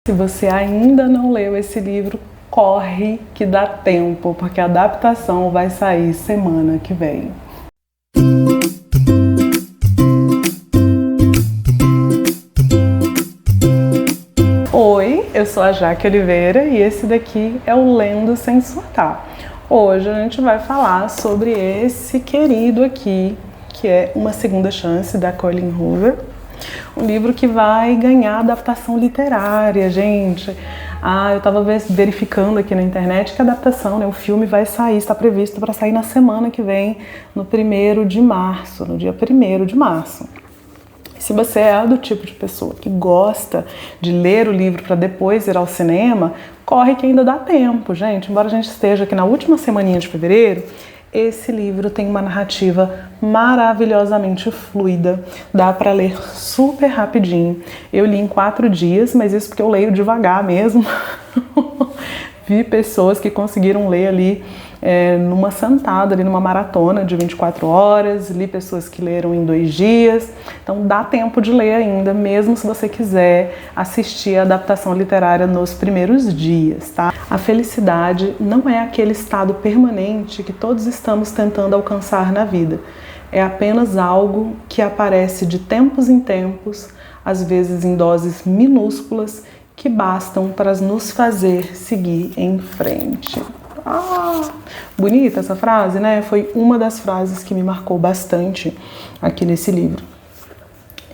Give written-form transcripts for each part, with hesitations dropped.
Se você ainda não leu esse livro, corre que dá tempo, porque a adaptação vai sair semana que vem. Oi, eu sou a Jaque Oliveira e esse daqui é o Lendo Sem Surtar. Hoje a gente vai falar sobre esse querido aqui, que é Uma Segunda Chance, da Colleen Hoover. Um livro que vai ganhar adaptação literária, gente. Eu estava verificando aqui na internet que a adaptação, o filme vai sair, está previsto para sair na semana que vem, no 1º de março, no dia 1º de março. Se você é do tipo de pessoa que gosta de ler o livro para depois ir ao cinema, corre que ainda dá tempo, gente. Embora a gente esteja aqui na última semaninha de fevereiro, esse livro tem uma narrativa maravilhosamente fluida, dá para ler super rapidinho. Eu li em 4 dias, mas isso porque eu leio devagar mesmo. Vi pessoas que conseguiram ler ali numa sentada, ali numa maratona de 24 horas, li pessoas que leram em 2 dias, então dá tempo de ler ainda, mesmo se você quiser assistir a adaptação literária nos primeiros dias, tá? A felicidade não é aquele estado permanente que todos estamos tentando alcançar na vida, é apenas algo que aparece de tempos em tempos, às vezes em doses minúsculas, que bastam para nos fazer seguir em frente. Bonita essa frase, né? Foi uma das frases que me marcou bastante aqui nesse livro.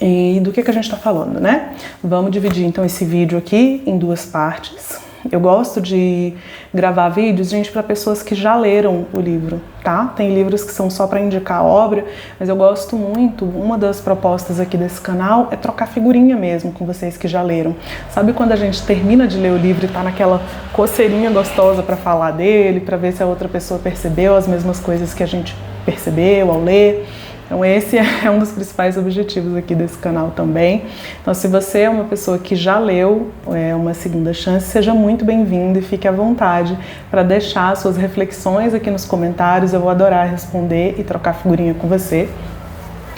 E do que a gente está falando, né? Vamos dividir então esse vídeo aqui em 2 partes. Eu gosto de gravar vídeos, gente, para pessoas que já leram o livro, tá? Tem livros que são só para indicar a obra, mas eu gosto muito, uma das propostas aqui desse canal é trocar figurinha mesmo com vocês que já leram. Sabe quando a gente termina de ler o livro e tá naquela coceirinha gostosa para falar dele, para ver se a outra pessoa percebeu as mesmas coisas que a gente percebeu ao ler? Então esse é um dos principais objetivos aqui desse canal também. Então se você é uma pessoa que já leu Uma Segunda Chance, seja muito bem-vindo e fique à vontade para deixar suas reflexões aqui nos comentários. Eu vou adorar responder e trocar figurinha com você.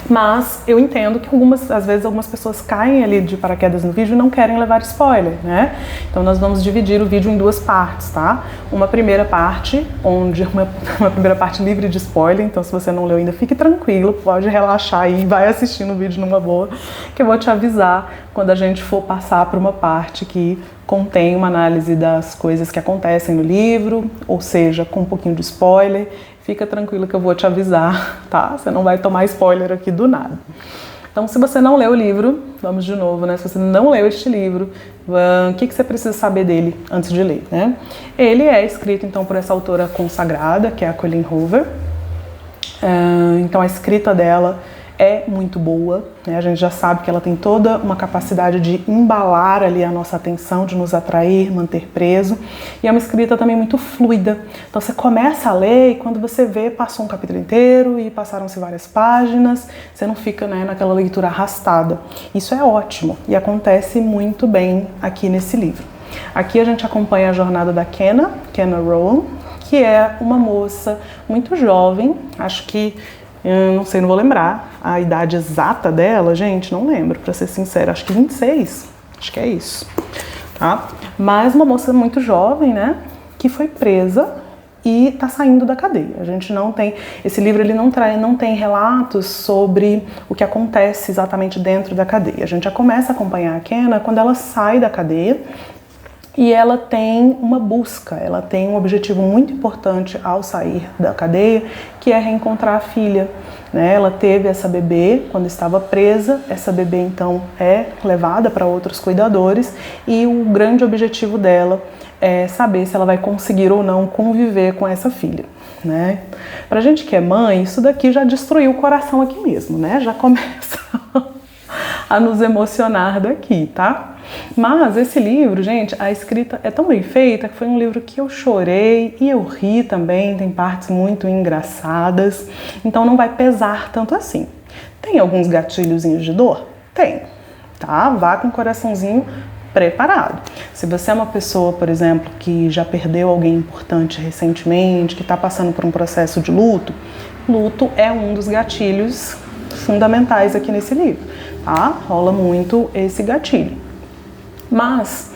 Mas eu entendo que às vezes algumas pessoas caem ali de paraquedas no vídeo e não querem levar spoiler, né? Então nós vamos dividir o vídeo em 2 partes, tá? Uma primeira parte, uma primeira parte livre de spoiler, então se você não leu ainda, fique tranquilo, pode relaxar aí e vai assistindo o vídeo numa boa, que eu vou te avisar quando a gente for passar para uma parte que contém uma análise das coisas que acontecem no livro, ou seja, com um pouquinho de spoiler. Fica tranquilo que eu vou te avisar, tá? Você não vai tomar spoiler aqui do nada. Então, se você não leu o livro, vamos de novo, né? Se você não leu este livro, o que você precisa saber dele antes de ler, né? Ele é escrito, então, por essa autora consagrada, que é a Colleen Hoover. Então, a escrita dela é muito boa, né? A gente já sabe que ela tem toda uma capacidade de embalar ali a nossa atenção, de nos atrair, manter preso, e é uma escrita também muito fluida. Então você começa a ler e quando você vê, passou um capítulo inteiro e passaram-se várias páginas, você não fica, né, naquela leitura arrastada. Isso é ótimo e acontece muito bem aqui nesse livro. Aqui a gente acompanha a jornada da Kenna Rowan, que é uma moça muito jovem, acho que não sei, não vou lembrar a idade exata dela, gente, não lembro, pra ser sincera, acho que 26, acho que é isso, tá? Mas uma moça muito jovem, né, que foi presa e tá saindo da cadeia. A gente não tem, esse livro ele não tem relatos sobre o que acontece exatamente dentro da cadeia. A gente já começa a acompanhar a Kenna quando ela sai da cadeia, e ela tem uma busca, ela tem um objetivo muito importante ao sair da cadeia, que é reencontrar a filha, né? Ela teve essa bebê quando estava presa, essa bebê então é levada para outros cuidadores e o grande objetivo dela é saber se ela vai conseguir ou não conviver com essa filha, né? Pra gente que é mãe, isso daqui já destruiu o coração aqui mesmo, né? Já começa a nos emocionar daqui, tá? Mas esse livro, gente, a escrita é tão bem feita que foi um livro que eu chorei e eu ri também, tem partes muito engraçadas, então não vai pesar tanto assim. Tem alguns gatilhozinhos de dor? Tem, tá? Vá com o coraçãozinho preparado. Se você é uma pessoa, por exemplo, que já perdeu alguém importante recentemente, que está passando por um processo de luto, luto é um dos gatilhos fundamentais aqui nesse livro, tá? Rola muito esse gatilho. Mas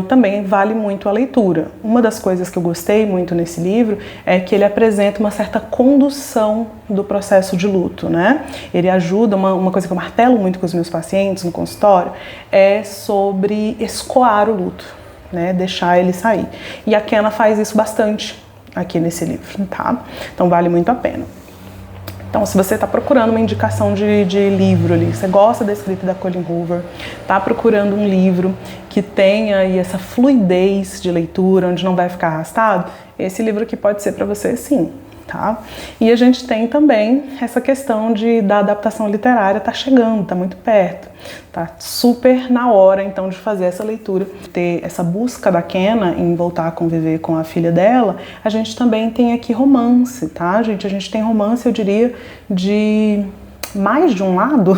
também vale muito a leitura. Uma das coisas que eu gostei muito nesse livro é que ele apresenta uma certa condução do processo de luto, né? Ele ajuda, uma coisa que eu martelo muito com os meus pacientes no consultório, é sobre escoar o luto, né? Deixar ele sair. E a Kenna faz isso bastante aqui nesse livro, tá? Então vale muito a pena. Então, se você está procurando uma indicação de livro ali, você gosta da escrita da Colleen Hoover, está procurando um livro que tenha aí essa fluidez de leitura, onde não vai ficar arrastado, esse livro aqui pode ser para você sim, tá? E a gente tem também essa questão da adaptação literária, tá chegando, tá muito perto, tá super na hora então de fazer essa leitura, ter essa busca da Kenna em voltar a conviver com a filha dela. A gente também tem aqui romance, tá, gente? A gente tem romance, eu diria, de mais de um lado,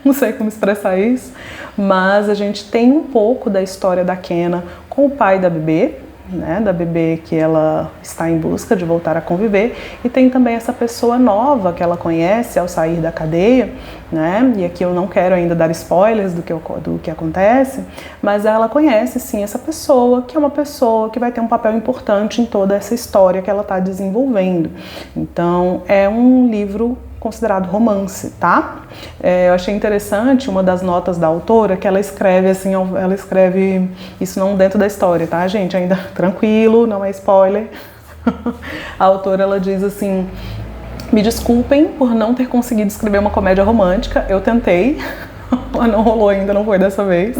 não sei como expressar isso, mas a gente tem um pouco da história da Kenna com o pai da bebê, né, da bebê que ela está em busca de voltar a conviver, e tem também essa pessoa nova que ela conhece ao sair da cadeia, né, e aqui eu não quero ainda dar spoilers do que acontece, mas ela conhece sim essa pessoa, que é uma pessoa que vai ter um papel importante em toda essa história que ela está desenvolvendo. Então é um livro considerado romance, tá? Eu achei interessante uma das notas da autora, que ela escreve assim, ela escreve isso não dentro da história, tá, gente? Ainda tranquilo, não é spoiler. A autora, ela diz assim: me desculpem por não ter conseguido escrever uma comédia romântica, eu tentei, mas não rolou ainda, não foi dessa vez.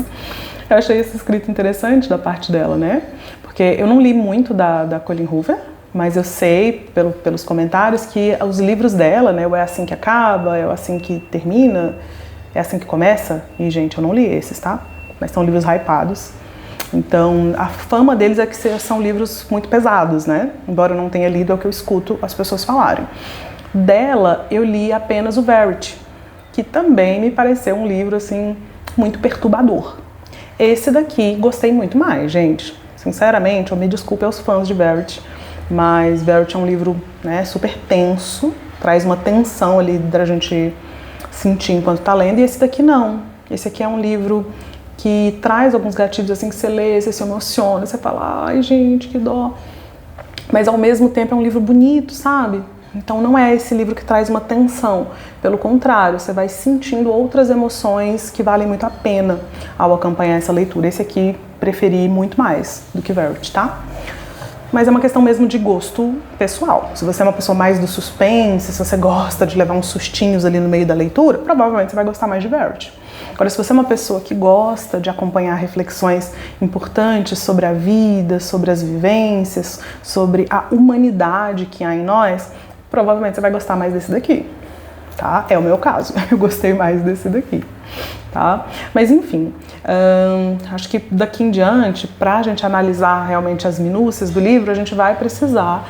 Eu achei esse escrito interessante da parte dela, né? Porque eu não li muito da Colleen Hoover, mas eu sei, pelos comentários, que os livros dela, né, ou é assim que acaba, é assim que termina, é assim que começa. E, gente, eu não li esses, tá? Mas são livros hypados. Então, a fama deles é que são livros muito pesados, né? Embora eu não tenha lido, é o que eu escuto as pessoas falarem. Dela, eu li apenas o Verity, que também me pareceu um livro, assim, muito perturbador. Esse daqui, gostei muito mais, gente. Sinceramente, eu me desculpe aos fãs de Verity, mas Verity é um livro, né, super tenso, traz uma tensão ali pra gente sentir enquanto tá lendo, e esse daqui não. Esse aqui é um livro que traz alguns gatilhos assim que você lê, você se emociona, você fala, ai gente, que dó. Mas ao mesmo tempo é um livro bonito, sabe? Então não é esse livro que traz uma tensão, pelo contrário, você vai sentindo outras emoções que valem muito a pena ao acompanhar essa leitura. Esse aqui preferi muito mais do que Verity, tá? Mas é uma questão mesmo de gosto pessoal. Se você é uma pessoa mais do suspense, se você gosta de levar uns sustinhos ali no meio da leitura, provavelmente você vai gostar mais de Verity. Agora, se você é uma pessoa que gosta de acompanhar reflexões importantes sobre a vida, sobre as vivências, sobre a humanidade que há em nós, provavelmente você vai gostar mais desse daqui, tá? É o meu caso, eu gostei mais desse daqui, tá? Mas enfim, acho que daqui em diante, pra gente analisar realmente as minúcias do livro, a gente vai precisar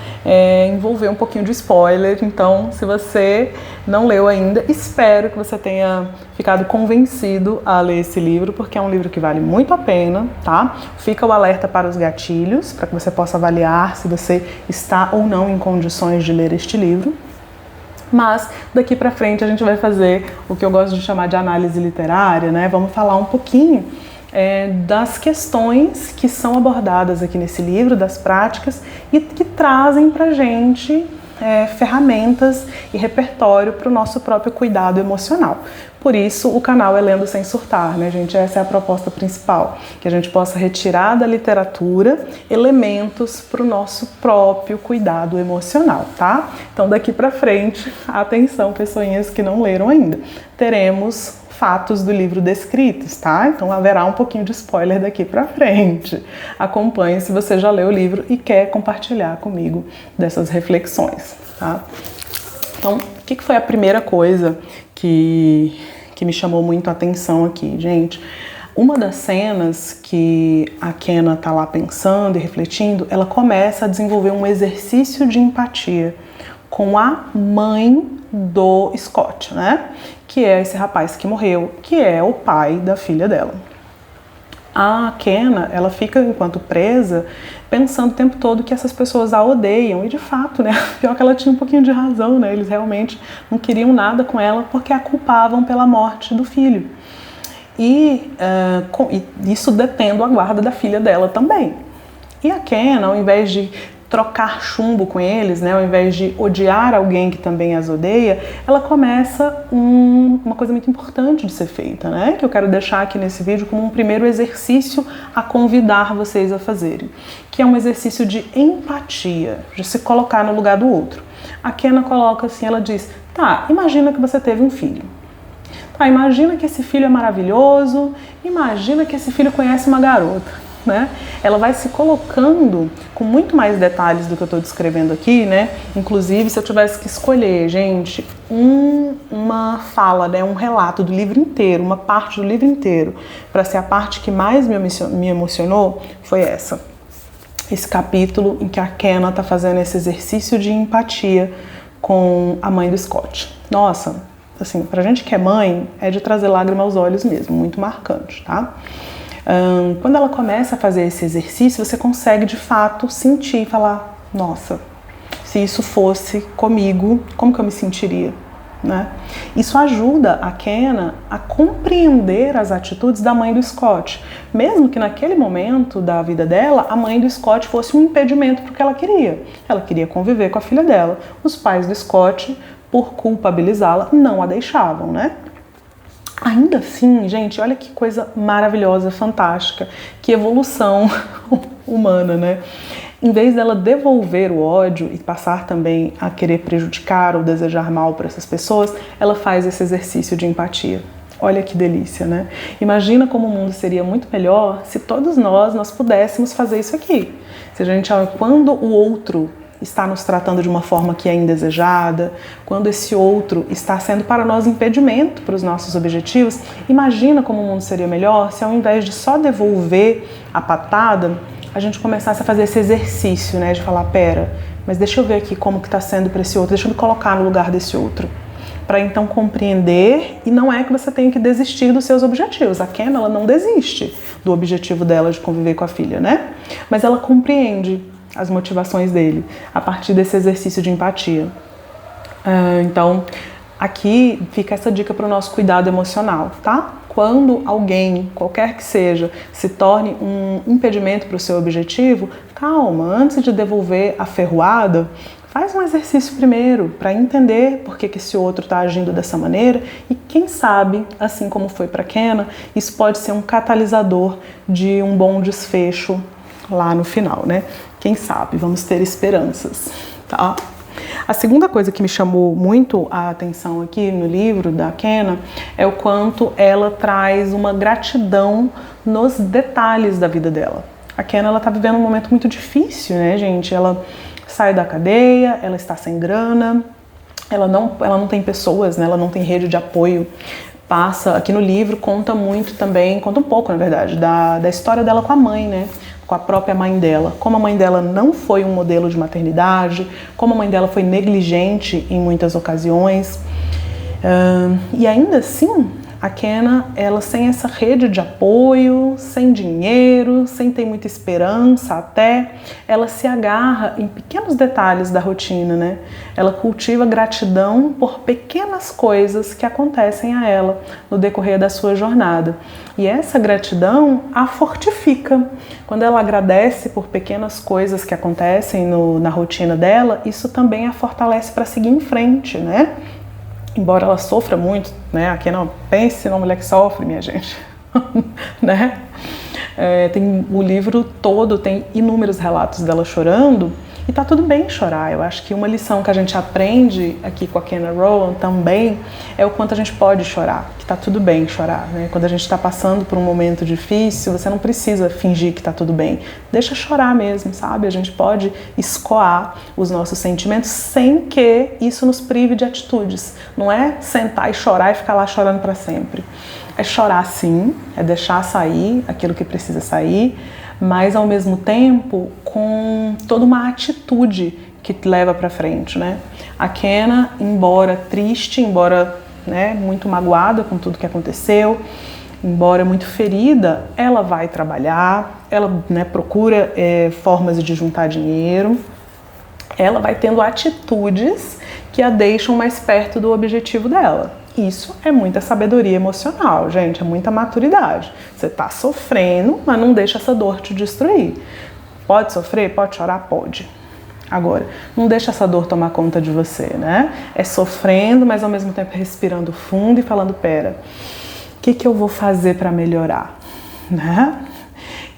envolver um pouquinho de spoiler. Então, se você não leu ainda, espero que você tenha ficado convencido a ler esse livro, porque é um livro que vale muito a pena, tá? Fica o alerta para os gatilhos, para que você possa avaliar se você está ou não em condições de ler este livro. Mas daqui pra frente a gente vai fazer o que eu gosto de chamar de análise literária, né? Vamos falar um pouquinho das questões que são abordadas aqui nesse livro, das práticas, e que trazem pra gente ferramentas e repertório para o nosso próprio cuidado emocional. Por isso o canal é Lendo Sem Surtar, né, gente? Essa é a proposta principal, que a gente possa retirar da literatura elementos para o nosso próprio cuidado emocional, tá? Então daqui para frente, atenção pessoinhas que não leram ainda, teremos fatos do livro descritos, tá? Então haverá um pouquinho de spoiler daqui pra frente. Acompanhe se você já leu o livro e quer compartilhar comigo dessas reflexões, tá? Então, o que foi a primeira coisa que me chamou muito a atenção aqui, gente? Uma das cenas que a Kenna tá lá pensando e refletindo, ela começa a desenvolver um exercício de empatia com a mãe do Scott, né? Que é esse rapaz que morreu, que é o pai da filha dela. A Kenna, ela fica, enquanto presa, pensando o tempo todo que essas pessoas a odeiam, e de fato, né, pior que ela tinha um pouquinho de razão, né, eles realmente não queriam nada com ela porque a culpavam pela morte do filho. e isso detendo a guarda da filha dela também. E a Ken, ao invés de trocar chumbo com eles, né, ao invés de odiar alguém que também as odeia, ela começa uma coisa muito importante de ser feita, né, que eu quero deixar aqui nesse vídeo como um primeiro exercício a convidar vocês a fazerem, que é um exercício de empatia, de se colocar no lugar do outro. A Kenna coloca assim, ela diz, tá, imagina que você teve um filho. Tá, imagina que esse filho é maravilhoso, imagina que esse filho conhece uma garota. Né? Ela vai se colocando com muito mais detalhes do que eu estou descrevendo aqui, né? Inclusive, se eu tivesse que escolher, gente, uma fala, né, um relato do livro inteiro, uma parte do livro inteiro, para ser a parte que mais me emocionou, foi esse capítulo em que a Kenna está fazendo esse exercício de empatia com a mãe do Scott. Nossa, assim, pra gente que é mãe, é de trazer lágrima aos olhos mesmo, muito marcante, tá? Quando ela começa a fazer esse exercício, você consegue de fato sentir e falar, nossa, se isso fosse comigo, como que eu me sentiria? Né? Isso ajuda a Kenna a compreender as atitudes da mãe do Scott, mesmo que naquele momento da vida dela, a mãe do Scott fosse um impedimento para o que ela queria. Ela queria conviver com a filha dela. Os pais do Scott, por culpabilizá-la, não a deixavam, né? Ainda assim, gente, olha que coisa maravilhosa, fantástica, que evolução humana, né? Em vez dela devolver o ódio e passar também a querer prejudicar ou desejar mal para essas pessoas, ela faz esse exercício de empatia. Olha que delícia, né? Imagina como o mundo seria muito melhor se todos nós pudéssemos fazer isso aqui. Se a gente, quando o outro está nos tratando de uma forma que é indesejada, quando esse outro está sendo para nós impedimento para os nossos objetivos, imagina como o mundo seria melhor se ao invés de só devolver a patada, a gente começasse a fazer esse exercício, né, de falar, pera, mas deixa eu ver aqui como que está sendo para esse outro, deixa eu me colocar no lugar desse outro, para então compreender, e não é que você tenha que desistir dos seus objetivos. A Ken, ela não desiste do objetivo dela de conviver com a filha, né, mas ela compreende as motivações dele, a partir desse exercício de empatia. Então, aqui fica essa dica para o nosso cuidado emocional, tá? Quando alguém, qualquer que seja, se torne um impedimento para o seu objetivo, calma, antes de devolver a ferroada, faz um exercício primeiro para entender por que esse outro está agindo dessa maneira e quem sabe, assim como foi para Kenna, isso pode ser um catalisador de um bom desfecho lá no final, né? Quem sabe, vamos ter esperanças, tá? A segunda coisa que me chamou muito a atenção aqui no livro da Kenna é o quanto ela traz uma gratidão nos detalhes da vida dela. A Kenna, ela tá vivendo um momento muito difícil, né, gente? Ela sai da cadeia, ela está sem grana, ela não tem pessoas, né? Ela não tem rede de apoio. Passa, aqui no livro, conta muito também, conta um pouco, na verdade, da história dela com a mãe, né? Com a própria mãe dela, como a mãe dela não foi um modelo de maternidade, como a mãe dela foi negligente em muitas ocasiões. E ainda assim, a Kenna, ela sem essa rede de apoio, sem dinheiro, sem ter muita esperança até, ela se agarra em pequenos detalhes da rotina, né? Ela cultiva gratidão por pequenas coisas que acontecem a ela no decorrer da sua jornada. E essa gratidão a fortifica. Quando ela agradece por pequenas coisas que acontecem na rotina dela, isso também a fortalece para seguir em frente, né? Embora ela sofra muito, né? Aqui não, pense numa mulher que sofre, minha gente, né? Tem o livro todo, tem inúmeros relatos dela chorando, e tá tudo bem chorar. Eu acho que uma lição que a gente aprende aqui com a Kenna Rowan também é o quanto a gente pode chorar, que tá tudo bem chorar, né? Quando a gente tá passando por um momento difícil, você não precisa fingir que tá tudo bem. Deixa chorar mesmo, sabe? A gente pode escoar os nossos sentimentos sem que isso nos prive de atitudes. Não é sentar e chorar e ficar lá chorando para sempre. É chorar sim, é deixar sair aquilo que precisa sair, mas ao mesmo tempo com toda uma atitude que te leva para frente, né? A Kenna, embora triste, embora, né, muito magoada com tudo que aconteceu, embora muito ferida, ela vai trabalhar, ela, né, procura formas de juntar dinheiro, ela vai tendo atitudes que a deixam mais perto do objetivo dela. Isso é muita sabedoria emocional, gente, é muita maturidade. Você tá sofrendo, mas não deixa essa dor te destruir. Pode sofrer? Pode chorar? Pode. Agora, não deixa essa dor tomar conta de você, né? É sofrendo, mas ao mesmo tempo respirando fundo e falando, pera, o que eu vou fazer para melhorar, né?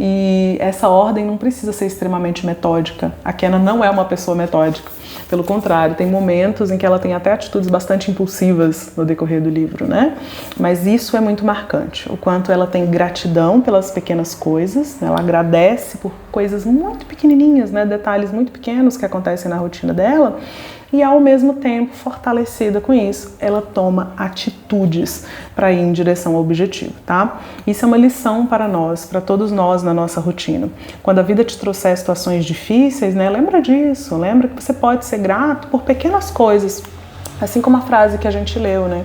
E essa ordem não precisa ser extremamente metódica. A Kenna não é uma pessoa metódica. Pelo contrário, tem momentos em que ela tem até atitudes bastante impulsivas no decorrer do livro, né? Mas isso é muito marcante. O quanto ela tem gratidão pelas pequenas coisas, né? Ela agradece por coisas muito pequenininhas, né? Detalhes muito pequenos que acontecem na rotina dela. E ao mesmo tempo, fortalecida com isso, ela toma atitudes para ir em direção ao objetivo, tá? Isso é uma lição para nós, para todos nós na nossa rotina. Quando a vida te trouxer situações difíceis, né, lembra disso, lembra que você pode ser grato por pequenas coisas, assim como a frase que a gente leu, né?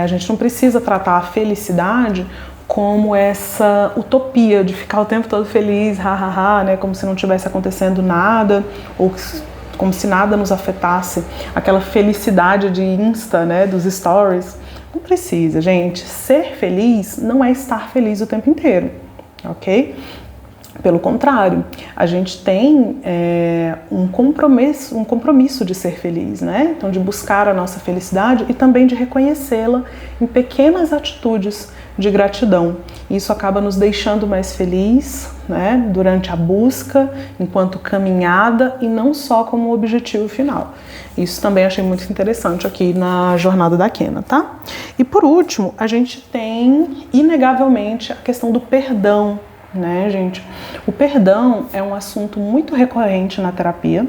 A gente não precisa tratar a felicidade como essa utopia de ficar o tempo todo feliz, né, como se não tivesse acontecendo nada, ou como se nada nos afetasse, aquela felicidade de Insta, né, dos stories. Não precisa, gente. Ser feliz não é estar feliz o tempo inteiro, ok? Pelo contrário, a gente tem um compromisso de ser feliz, né? Então, de buscar a nossa felicidade e também de reconhecê-la em pequenas atitudes de gratidão. Isso acaba nos deixando mais felizes, né? Durante a busca, enquanto caminhada e não só como objetivo final. Isso também achei muito interessante aqui na jornada da Kenna, tá? E por último, a gente tem, inegavelmente, a questão do perdão, né, gente? O perdão é um assunto muito recorrente na terapia.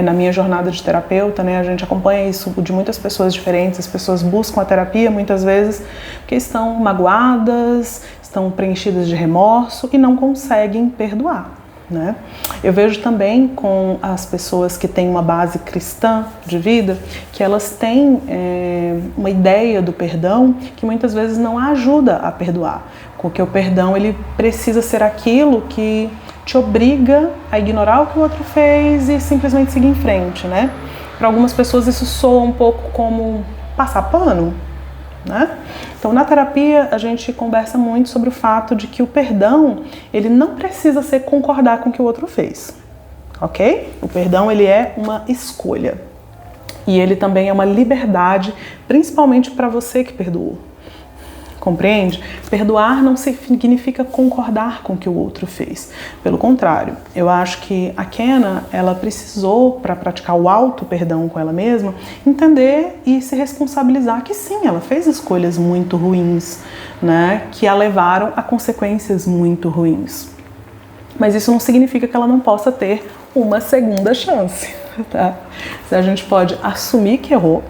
Na minha jornada de terapeuta, né, a gente acompanha isso de muitas pessoas diferentes. As pessoas buscam a terapia muitas vezes porque estão magoadas, estão preenchidas de remorso e não conseguem perdoar, né? Eu vejo também com as pessoas que têm uma base cristã de vida, que elas têm uma ideia do perdão que muitas vezes não ajuda a perdoar, porque o perdão ele precisa ser aquilo que te obriga a ignorar o que o outro fez e simplesmente seguir em frente, né? Para algumas pessoas isso soa um pouco como passar pano, né? Então na terapia a gente conversa muito sobre o fato de que o perdão ele não precisa ser concordar com o que o outro fez, ok? O perdão ele é uma escolha e ele também é uma liberdade, principalmente para você que perdoou. Compreende? Perdoar não significa concordar com o que o outro fez. Pelo contrário, eu acho que a Kenna, ela precisou, para praticar o auto-perdão com ela mesma, entender e se responsabilizar que sim, ela fez escolhas muito ruins, né, que a levaram a consequências muito ruins. Mas isso não significa que ela não possa ter uma segunda chance, tá? A gente pode assumir que errou,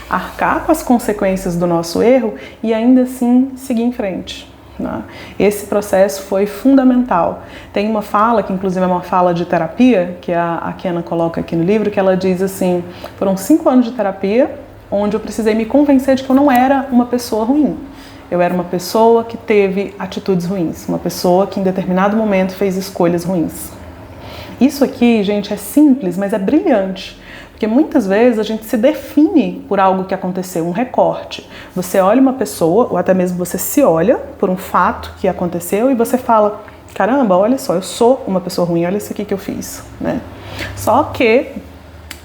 arcar com as consequências do nosso erro e ainda assim seguir em frente, né? Esse processo foi fundamental. Tem uma fala, que inclusive é uma fala de terapia, que a Kenna coloca aqui no livro, que ela diz assim: foram 5 anos de terapia onde eu precisei me convencer de que eu não era uma pessoa ruim. Eu era uma pessoa que teve atitudes ruins, uma pessoa que em determinado momento fez escolhas ruins. Isso aqui, gente, é simples, mas é brilhante. Porque muitas vezes a gente se define por algo que aconteceu, um recorte. Você olha uma pessoa, ou até mesmo você se olha por um fato que aconteceu e você fala: caramba, olha só, eu sou uma pessoa ruim, olha isso aqui que eu fiz, né? Só que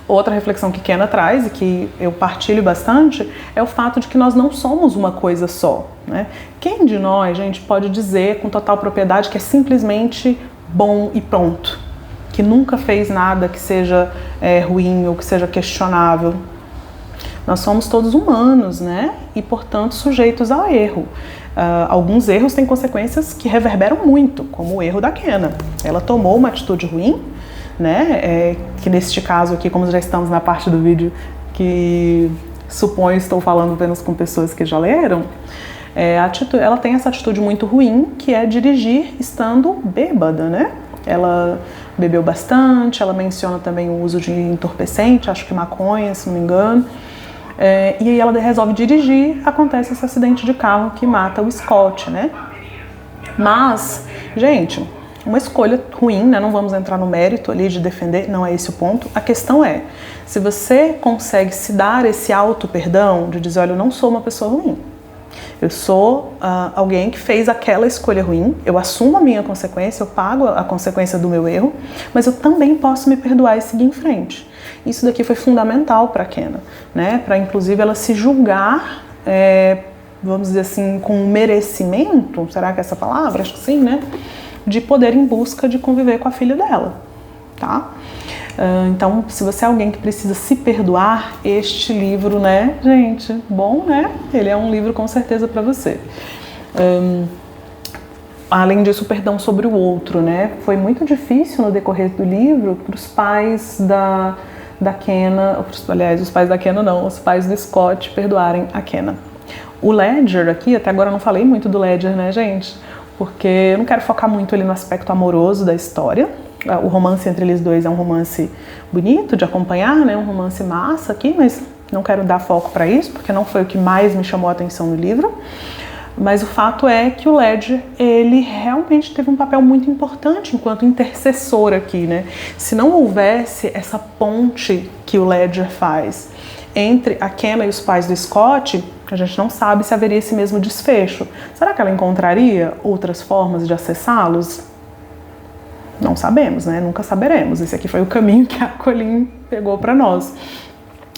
outra reflexão que Kenna traz e que eu partilho bastante é o fato de que nós não somos uma coisa só, né? Quem de nós, gente, pode dizer com total propriedade que é simplesmente bom e pronto? Que nunca fez nada que seja ruim ou que seja questionável. Nós somos todos humanos, né? E, portanto, sujeitos ao erro. Alguns erros têm consequências que reverberam muito, como o erro da Kenna. Ela tomou uma atitude ruim, né? Que neste caso aqui, como já estamos na parte do vídeo que suponho estou falando apenas com pessoas que já leram, ela tem essa atitude muito ruim, que é dirigir estando bêbada, né? Ela bebeu bastante, ela menciona também o uso de entorpecente, acho que maconha, se não me engano. E aí ela resolve dirigir, acontece esse acidente de carro que mata o Scott, né? Mas, gente, uma escolha ruim, né? Não vamos entrar no mérito ali de defender, não é esse o ponto. A questão é, se você consegue se dar esse auto-perdão, de dizer, olha, eu não sou uma pessoa ruim, eu sou alguém que fez aquela escolha ruim, eu assumo a minha consequência, eu pago a consequência do meu erro, mas eu também posso me perdoar e seguir em frente. Isso daqui foi fundamental para a Kenna, né? Para inclusive ela se julgar, vamos dizer assim, com merecimento, será que é essa palavra? Acho que sim, né? De poder em busca de conviver com a filha dela, tá? Então, se você é alguém que precisa se perdoar, este livro, né, gente, bom, né? Ele é um livro com certeza para você. Além disso, o perdão sobre o outro, né? Foi muito difícil no decorrer do livro para os pais da Kenna, aliás, os pais da Kenna não, os pais do Scott perdoarem a Kenna. O Ledger aqui, até agora eu não falei muito do Ledger, né, gente? Porque eu não quero focar muito ali no aspecto amoroso da história. O romance entre eles dois é um romance bonito de acompanhar, né? Um romance massa aqui, mas não quero dar foco para isso, porque não foi o que mais me chamou a atenção no livro. Mas o fato é que o Ledger, ele realmente teve um papel muito importante enquanto intercessor aqui, né? Se não houvesse essa ponte que o Ledger faz entre a Kenna e os pais do Scott, a gente não sabe se haveria esse mesmo desfecho. Será que ela encontraria outras formas de acessá-los? Não sabemos, né? Nunca saberemos. Esse aqui foi o caminho que a Colleen pegou para nós.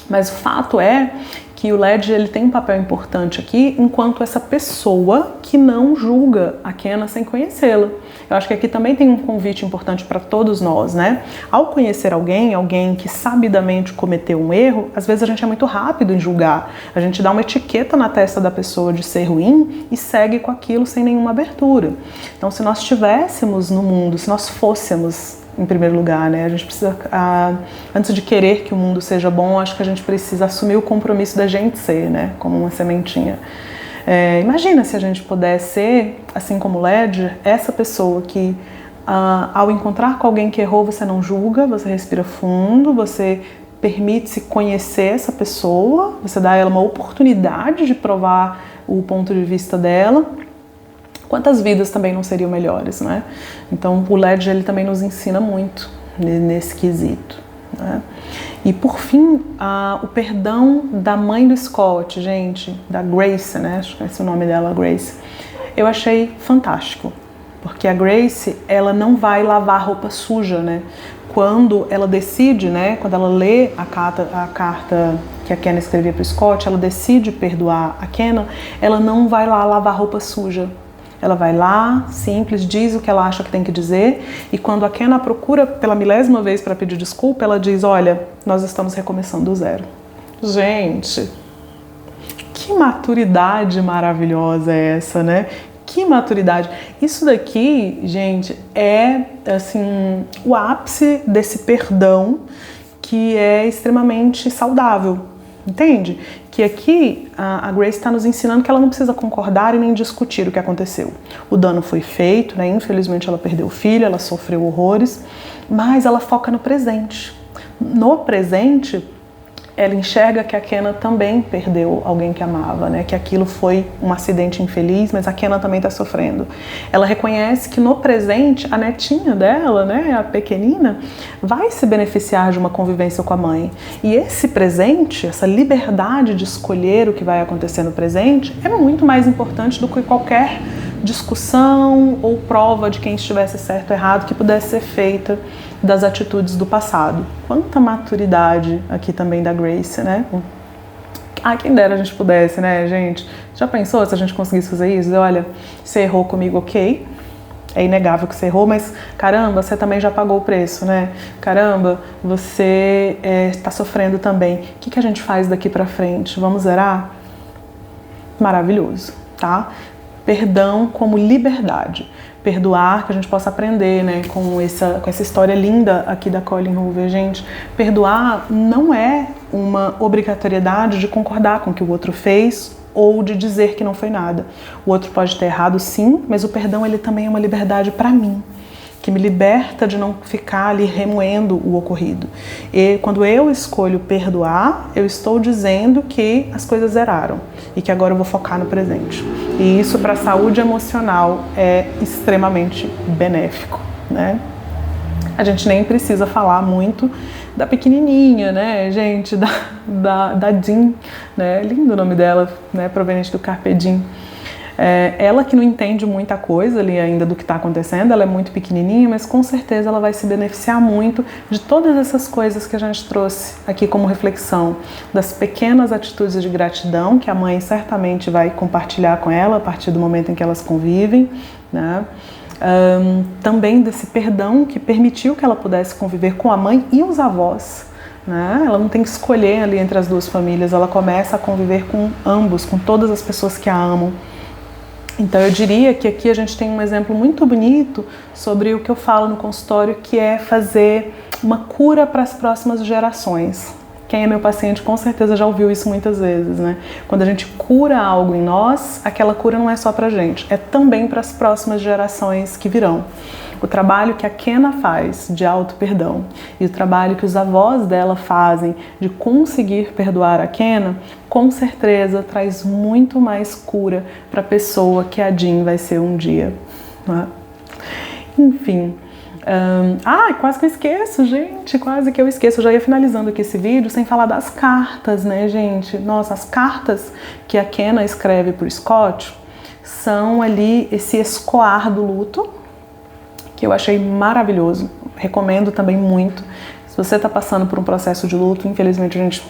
Mas o fato é que o Ledger, ele tem um papel importante aqui enquanto essa pessoa que não julga a Kenna sem conhecê-la. Eu acho que aqui também tem um convite importante para todos nós, né? Ao conhecer alguém que sabidamente cometeu um erro, às vezes a gente é muito rápido em julgar. A gente dá uma etiqueta na testa da pessoa de ser ruim e segue com aquilo sem nenhuma abertura. Então, se nós estivéssemos no mundo, se nós fôssemos em primeiro lugar, né? A gente precisa, antes de querer que o mundo seja bom, acho que a gente precisa assumir o compromisso da gente ser, né? Como uma sementinha. Imagina se a gente pudesse ser, assim como o Ledger, essa pessoa que ao encontrar com alguém que errou, você não julga, você respira fundo, você permite-se conhecer essa pessoa, você dá a ela uma oportunidade de provar o ponto de vista dela. Quantas vidas também não seriam melhores, né? Então, o Ledger, ele também nos ensina muito nesse quesito, né? E, por fim, o perdão da mãe do Scott, gente, da Grace, né? Acho que esse é o nome dela, Grace. Eu achei fantástico, porque a Grace, ela não vai lavar roupa suja, né? Quando ela decide, né? Quando ela lê a carta que a Kenna escrevia para o Scott, ela decide perdoar a Kenna, ela não vai lá lavar roupa suja. Ela vai lá, simples, diz o que ela acha que tem que dizer, e quando a Kenna procura pela milésima vez para pedir desculpa, ela diz, olha, nós estamos recomeçando do zero. Gente, que maturidade maravilhosa é essa, né? Que maturidade. Isso daqui, gente, é assim, o ápice desse perdão que é extremamente saudável. Entende? Que aqui a Grace está nos ensinando que ela não precisa concordar e nem discutir o que aconteceu. O dano foi feito, né? Infelizmente ela perdeu o filho, ela sofreu horrores, mas ela foca no presente. No presente, ela enxerga que a Kenna também perdeu alguém que amava, né? Que aquilo foi um acidente infeliz, mas a Kenna também está sofrendo. Ela reconhece que no presente, a netinha dela, né? A pequenina, vai se beneficiar de uma convivência com a mãe. E esse presente, essa liberdade de escolher o que vai acontecer no presente, é muito mais importante do que qualquer discussão ou prova de quem estivesse certo ou errado que pudesse ser feita das atitudes do passado. Quanta maturidade aqui também da Grace, né? Quem dera a gente pudesse, né, gente? Já pensou se a gente conseguisse fazer isso? Olha, você errou comigo, ok? É inegável que você errou, mas caramba, você também já pagou o preço, né? Caramba, você está sofrendo também. O que a gente faz daqui pra frente? Vamos zerar? Maravilhoso, tá? Perdão como liberdade. Perdoar, que a gente possa aprender, né, com essa história linda aqui da Colleen Hoover, gente. Perdoar não é uma obrigatoriedade de concordar com o que o outro fez ou de dizer que não foi nada. O outro pode ter errado, sim, mas o perdão, ele também é uma liberdade para mim, que me liberta de não ficar ali remoendo o ocorrido. E quando eu escolho perdoar, eu estou dizendo que as coisas zeraram e que agora eu vou focar no presente. E isso para a saúde emocional é extremamente benéfico. né? A gente nem precisa falar muito da pequenininha, né, gente, da Jean, né, lindo o nome dela, né, proveniente do Carpe Diem. Ela que não entende muita coisa ali ainda do que está acontecendo, ela é muito pequenininha, mas com certeza ela vai se beneficiar muito de todas essas coisas que a gente trouxe aqui como reflexão, das pequenas atitudes de gratidão que a mãe certamente vai compartilhar com ela a partir do momento em que elas convivem, né? Também desse perdão que permitiu que ela pudesse conviver com a mãe e os avós, né? Ela não tem que escolher ali entre as duas famílias, ela começa a conviver com ambos, com todas as pessoas que a amam. Então eu diria que aqui a gente tem um exemplo muito bonito sobre o que eu falo no consultório, que é fazer uma cura para as próximas gerações. Quem é meu paciente com certeza já ouviu isso muitas vezes, né? Quando a gente cura algo em nós, aquela cura não é só pra gente, é também para as próximas gerações que virão. O trabalho que a Kena faz de auto-perdão e o trabalho que os avós dela fazem de conseguir perdoar a Kena, com certeza traz muito mais cura para a pessoa que a Jean vai ser um dia, né? Enfim. Quase que eu esqueço, gente, quase que eu esqueço. Eu já ia finalizando aqui esse vídeo sem falar das cartas, né, gente? Nossa, as cartas que a Kena escreve pro Scott são ali esse escoar do luto, que eu achei maravilhoso. Recomendo também muito. Se você está passando por um processo de luto, infelizmente a gente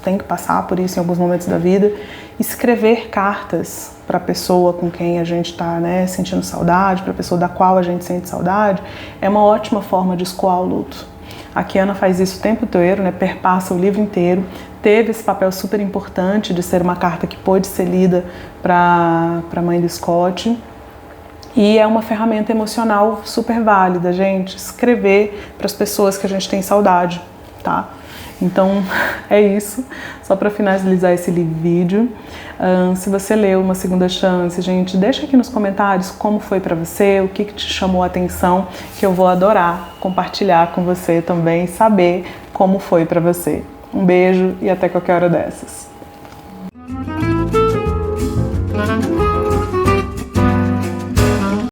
tem que passar por isso em alguns momentos da vida, escrever cartas para a pessoa com quem a gente está, né, sentindo saudade, para a pessoa da qual a gente sente saudade, é uma ótima forma de escoar o luto. A Kena faz isso o tempo inteiro, né, perpassa o livro inteiro, teve esse papel super importante de ser uma carta que pôde ser lida para a mãe do Scott. E é uma ferramenta emocional super válida, gente, escrever para as pessoas que a gente tem saudade, tá? Então é isso, só para finalizar esse vídeo. Se você leu Uma Segunda Chance, gente, deixa aqui nos comentários como foi para você, o que te chamou a atenção, que eu vou adorar compartilhar com você também, saber como foi para você. Um beijo e até qualquer hora dessas.